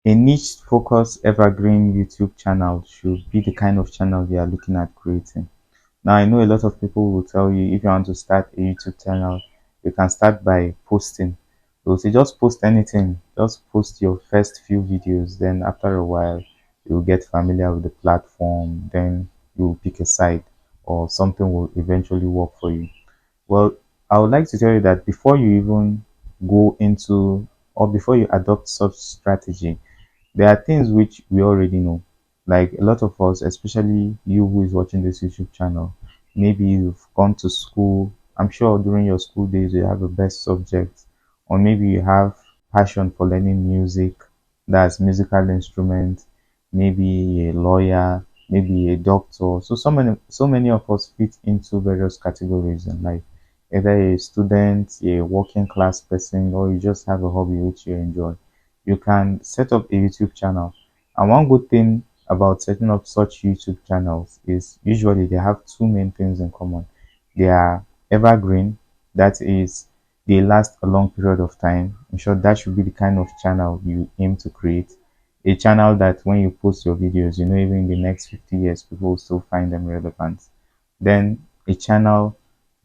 A niche focused evergreen YouTube channel should be the kind of channel you are looking at creating. Now, I know a lot of people will tell you if you want to start a YouTube channel, you can start by posting. They'll say just post anything, just post your first few videos. Then, after a while, you'll get familiar with the platform. Then, you'll pick a side or something will eventually work for you. Well, I would like to tell you that before you even go into or before you adopt such strategy, there are things which we already know. Like a lot of us, especially you who is watching this YouTube channel, maybe you've gone to school. I'm sure during your school days you have a best subject, or maybe you have passion for learning music, that's musical instrument, maybe a lawyer, maybe a doctor. So many of us fit into various categories in life. Either a student, a working class person, or you just have a hobby which you enjoy, you can set up a YouTube channel. And one good thing about setting up such YouTube channels is usually they have two main things in common. They are evergreen, that is, they last a long period of time. In short, that should be the kind of channel you aim to create. A channel that when you post your videos, even in the next 50 years, people will still find them relevant. Then a channel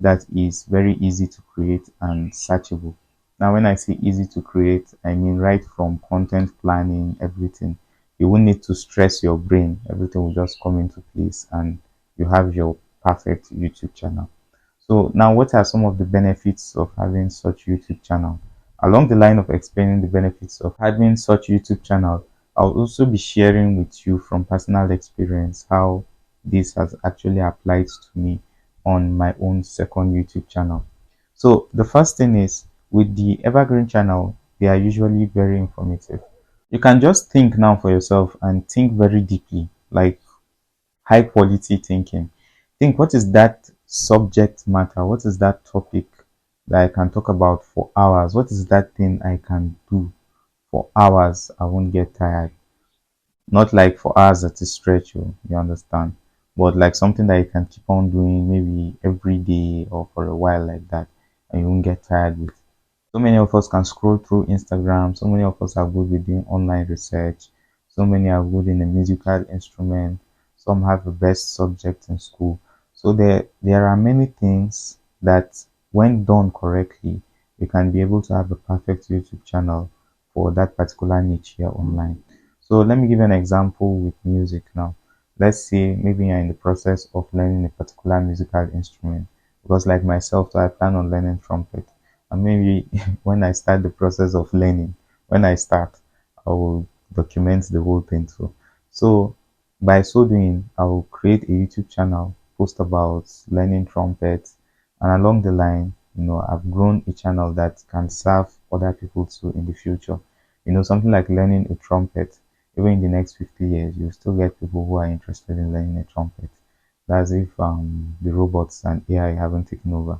that is very easy to create and searchable. Now, when I say easy to create, I mean right from content planning, everything. You won't need to stress your brain. Everything will just come into place and you have your perfect YouTube channel. So now what are some of the benefits of having such YouTube channel? Along the line of explaining the benefits of having such YouTube channel, I'll also be sharing with you from personal experience how this has actually applied to me on my own second YouTube channel. So the first thing is with the evergreen channel, they are usually very informative. You can just think now for yourself and think very deeply, like high quality thinking. Think, what is that subject matter? What is that topic that I can talk about for hours? What is that thing I can do for hours? I won't get tired. Not like for hours that is stretch, you understand? But like something that you can keep on doing maybe every day or for a while like that, and you won't get tired with. So many of us can scroll through Instagram. So many of us are good with doing online research. So many are good in a musical instrument. Some have the best subject in school. So there are many things that, when done correctly, you can be able to have a perfect YouTube channel for that particular niche here online. So let me give you an example with music now. Let's say maybe you're in the process of learning a particular musical instrument. Because like myself, so I plan on learning trumpet. And maybe when I start the process of learning, when I start, I will document the whole thing too. So by so doing, I will create a YouTube channel, post about learning trumpet, and along the line, I've grown a channel that can serve other people too in the future. Something like learning a trumpet, even in the next 50 years, you still get people who are interested in learning a trumpet. That's if the robots and AI haven't taken over.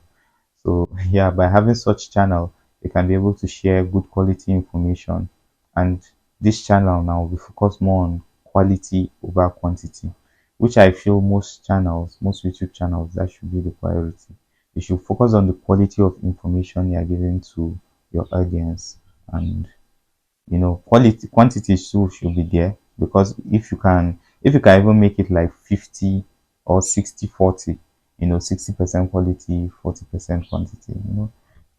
So yeah, by having such channel, you can be able to share good quality information. And this channel now will focus more on quality over quantity, which I feel most channels, most YouTube channels, that should be the priority. You should focus on the quality of information you are giving to your audience, and quality quantity too should be there, because if you can even make it like 50 or 60-40, 60% quality, 40% quantity,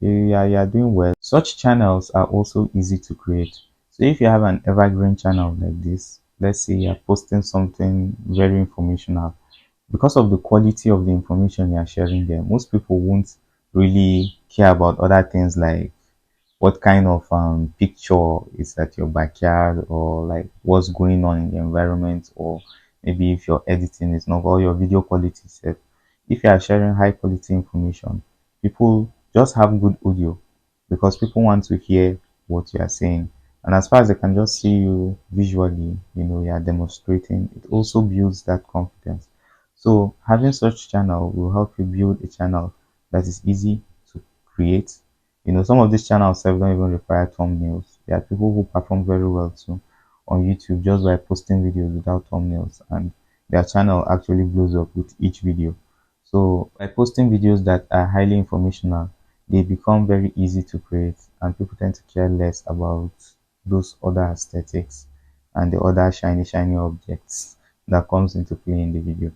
you are doing well. Such channels are also easy to create. So if you have an evergreen channel like this, let's say you're posting something very informational, because of the quality of the information you are sharing there, most people won't really care about other things like what kind of picture is at your backyard, or like what's going on in the environment, or maybe if your editing is not, or your video quality set. If you are sharing high quality information, people just have good audio, because people want to hear what you are saying. And as far as they can just see you visually, you are demonstrating, it also builds that confidence. So having such channel will help you build a channel that is easy to create. Some of these channels don't even require thumbnails. There are people who perform very well too on YouTube just by posting videos without thumbnails, and their channel actually blows up with each video. So by posting videos that are highly informational, they become very easy to create, and people tend to care less about those other aesthetics and the other shiny objects that comes into play in the video.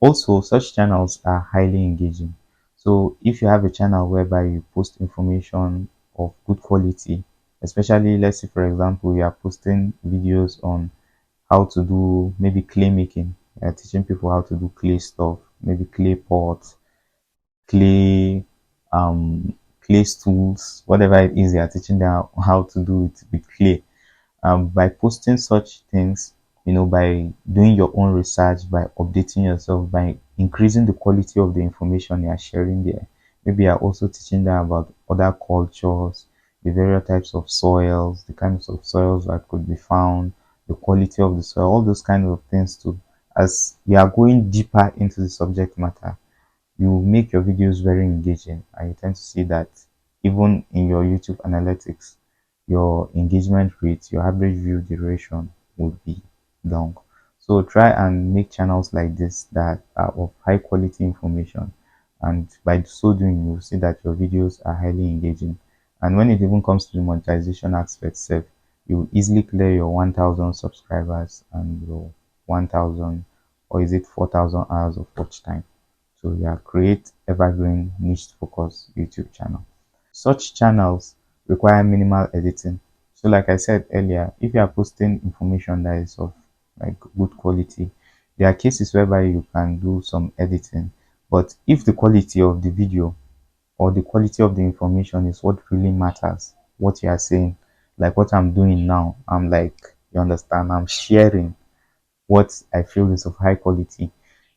Also, such channels are highly engaging. So if you have a channel whereby you post information of good quality, especially let's say for example you are posting videos on how to do maybe clay making, you are teaching people how to do clay stuff, maybe clay pots, clay clay stools, whatever it is you are teaching them how to do it with clay. By posting such things, by doing your own research, by updating yourself, by increasing the quality of the information you are sharing there. Maybe you are also teaching them about other cultures, the various types of soils, the kinds of soils that could be found, the quality of the soil, all those kinds of things too. As you are going deeper into the subject matter, you make your videos very engaging, and you tend to see that even in your YouTube analytics, your engagement rate, your average view duration would be down. So try and make channels like this that are of high quality information, and by so doing you'll see that your videos are highly engaging. And when it even comes to the monetization aspect self, you will easily clear your 1000 subscribers and your 1000, or is it 4000 hours of watch time. So yeah, create evergreen niche focus YouTube channel. Such channels require minimal editing. So like I said earlier, if you are posting information that is of like good quality, there are cases whereby you can do some editing. But if the quality of the video or the quality of the information is what really matters, what you are saying, like what I'm doing now, I'm like, you understand, I'm sharing what I feel is of high quality,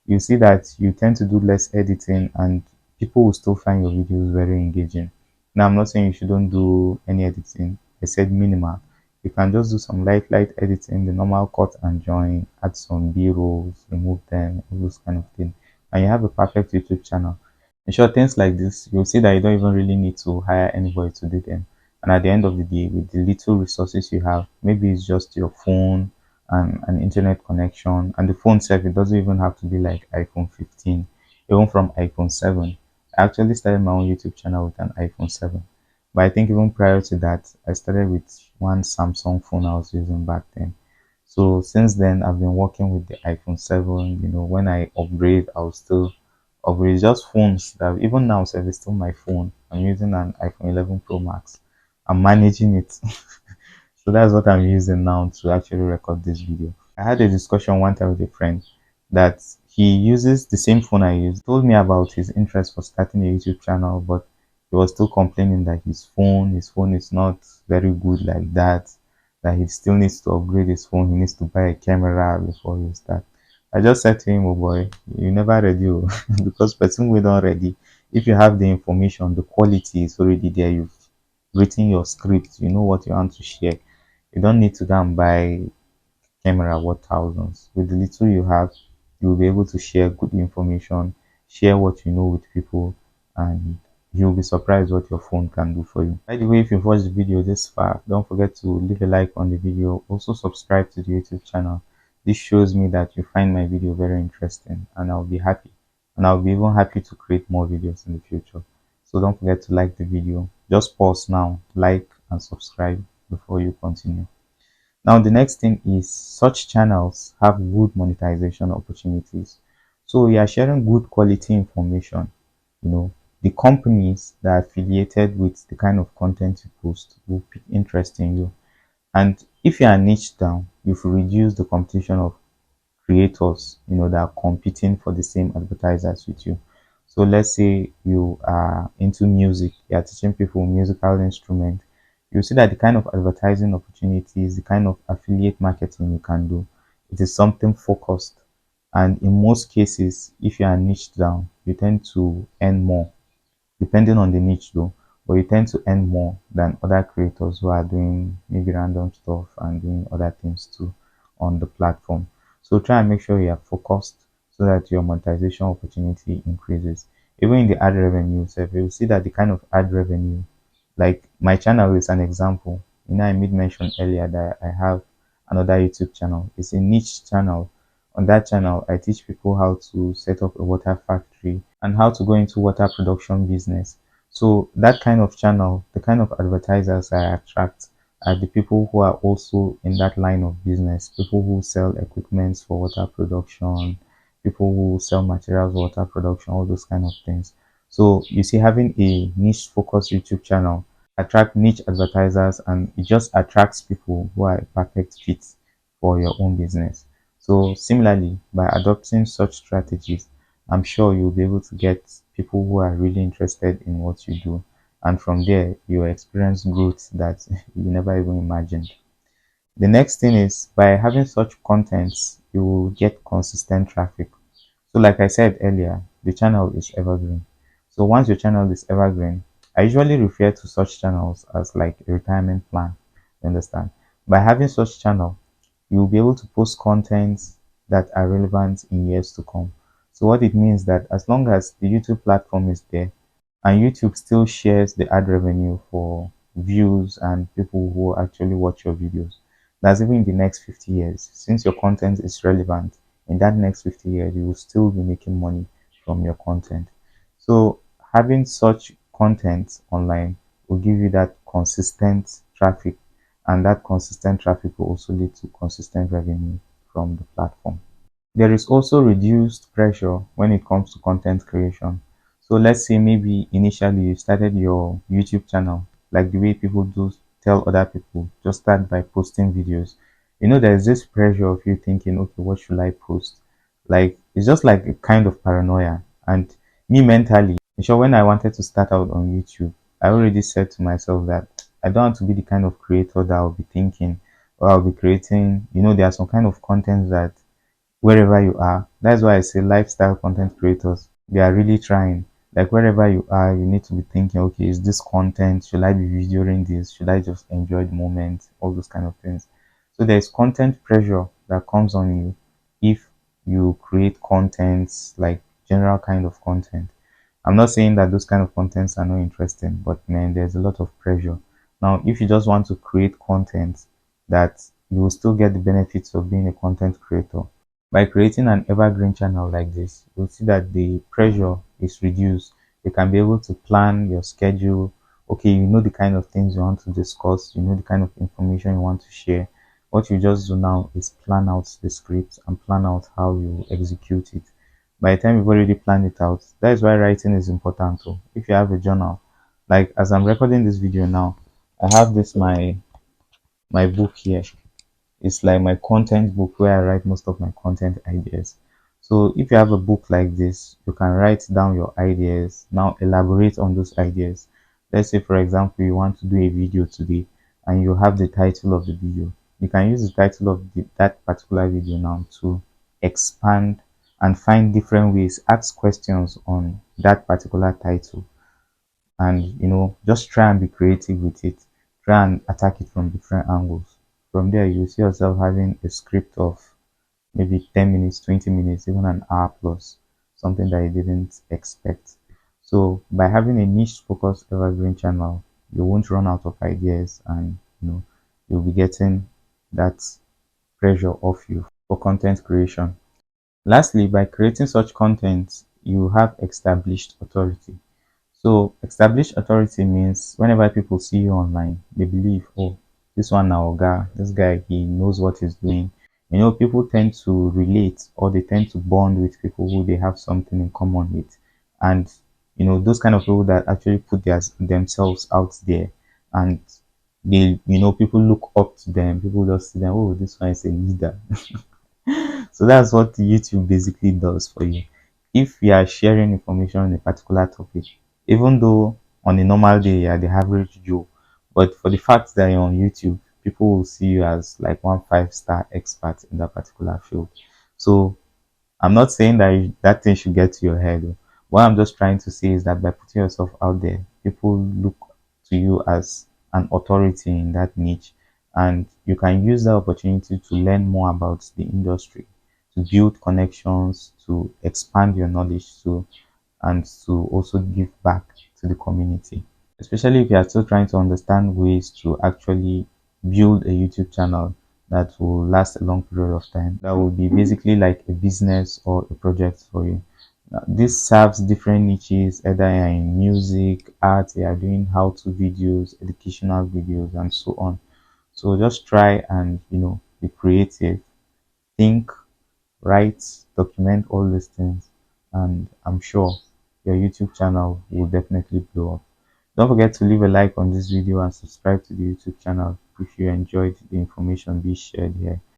you see that you tend to do less editing and people will still find your videos very engaging. Now, I'm not saying you shouldn't do any editing. I said minimal. You can just do some light editing, the normal cut and join, add some B-rolls, remove them, all those kind of things. And you have a perfect YouTube channel. In short, things like this, you'll see that you don't even really need to hire anybody to do them. And at the end of the day, with the little resources you have, maybe it's just your phone and an internet connection, and the phone itself, it doesn't even have to be like iPhone 15, even from iPhone 7. I actually started my own YouTube channel with an iPhone 7, but I think even prior to that I started with one Samsung phone I was using back then. So since then I've been working with the iPhone 7. When I upgrade, I'll still upgrade. Just phones that even now sef, it's still my phone. I'm using an iPhone 11 Pro Max. I'm managing it. So that's what I'm using now to actually record this video. I had a discussion one time with a friend that he uses the same phone I use. He told me about his interest for starting a YouTube channel, but he was still complaining that his phone is not very good like that he still needs to upgrade his phone. He needs to buy a camera before he start. I just said to him, oh boy, you never ready oh. Because person we don't ready. If you have the information, the quality is already there. You've written your script, you know what you want to share. You don't need to go and buy camera worth thousands. With the little you have, you will be able to share good information, share what you know with people, and you'll be surprised what your phone can do for you. By the way, if you've watched the video this far, don't forget to leave a like on the video. Also subscribe to the YouTube channel. This shows me that you find my video very interesting, and I'll be happy. And I'll be even happy to create more videos in the future. So don't forget to like the video. Just pause now, like and subscribe before you continue. Now, the next thing is such channels have good monetization opportunities. So you are sharing good quality information. You know, the companies that are affiliated with the kind of content you post will pick interest in you. And if you are niche down, you've reduced the competition of creators, that are competing for the same advertisers with you. So let's say you are into music, you are teaching people musical instrument. You see that the kind of advertising opportunities, the kind of affiliate marketing you can do, it is something focused. And in most cases, if you are niche down, you tend to earn more, depending on the niche though, but you tend to earn more than other creators who are doing maybe random stuff and doing other things too on the platform. So try and make sure you are focused so that your monetization opportunity increases. Even in the ad revenue, so if you see that the kind of ad revenue, like my channel is an example. I made mention earlier that I have another YouTube channel. It's a niche channel. On that channel, I teach people how to set up a water factory and how to go into water production business. So that kind of channel, the kind of advertisers I attract are the people who are also in that line of business, people who sell equipment for water production, people who sell materials for water production, all those kind of things. So you see, having a niche focused YouTube channel attract niche advertisers, and it just attracts people who are a perfect fit for your own business. So similarly, by adopting such strategies, I'm sure you'll be able to get people who are really interested in what you do, and from there you experience growth that you never even imagined. The next thing is, by having such contents, you will get consistent traffic. So like I said earlier, the channel is evergreen. So once your channel is evergreen, I usually refer to such channels as like a retirement plan. You understand? By having such channel, you'll be able to post contents that are relevant in years to come. So what it means that as long as the YouTube platform is there, and YouTube still shares the ad revenue for views and people who actually watch your videos, that's even in the next 50 years. Since your content is relevant, in that next 50 years, you will still be making money from your content. So having such content online will give you that consistent traffic, and that consistent traffic will also lead to consistent revenue from the platform. There is also reduced pressure when it comes to content creation. So let's say maybe initially you started your YouTube channel like the way people do tell other people, just start by posting videos. You know, there's this pressure of you thinking, okay, what should I post? Like, it's just like a kind of paranoia. And me mentally, sure, when I wanted to start out on YouTube, I already said to myself that I don't want to be the kind of creator that I'll be thinking or I'll be creating. You know, there are some kind of content that wherever you are. That's why I say lifestyle content creators, they are really trying. Like wherever you are, you need to be thinking, okay, is this content? Should I be videoing this? Should I just enjoy the moment? All those kind of things. So there's content pressure that comes on you if you create contents like general kind of content. I'm not saying that those kind of contents are not interesting, but man, there's a lot of pressure. Now, if you just want to create content that you will still get the benefits of being a content creator, by creating an evergreen channel like this, you'll see that the pressure is reduced. You can be able to plan your schedule. Okay, you know the kind of things you want to discuss, you know the kind of information you want to share. What you just do now is plan out the script and plan out how you execute it. By the time you've already planned it out, that is why writing is important too. If you have a journal, like as I'm recording this video now, I have this my book here. It's like my content book where I write most of my content ideas. So if you have a book like this, you can write down your ideas, now elaborate on those ideas. Let's say, for example, you want to do a video today and you have the title of the video. You can use the title of that particular video now to expand and find different ways, ask questions on that particular title, and just try and be creative with it. Try and attack it from different angles. From there you see yourself having a script of maybe 10 minutes, 20 minutes, even an hour plus, something that you didn't expect. So by having a niche focused evergreen channel, you won't run out of ideas, and you'll be getting that pressure off you for content creation. Lastly, by creating such content, you have established authority. So established authority means whenever people see you online, they believe, oh, this one now guy, this guy, he knows what he's doing. People tend to relate, or they tend to bond with people who they have something in common with. And those kind of people that actually put themselves out there, and people look up to them. People just see them, oh, this one is a leader. So that's what YouTube basically does for you. If you are sharing information on a particular topic, even though on a normal day you are the average Joe, but for the fact that you're on YouTube, people will see you as like one five-star expert in that particular field. So I'm not saying that that thing should get to your head. What I'm just trying to say is that by putting yourself out there, people look to you as an authority in that niche, and you can use that opportunity to learn more about the industry, to build connections, to expand your knowledge, and to also give back to the community. Especially if you are still trying to understand ways to actually build a YouTube channel that will last a long period of time. That will be basically like a business or a project for you. Now, this serves different niches, either in music, art, you are doing how-to videos, educational videos, and so on. So just try and be creative, think, write, document all these things, and I'm sure your YouTube channel will definitely blow up. Don't forget to leave a like on this video and subscribe to the YouTube channel if you enjoyed the information being shared here.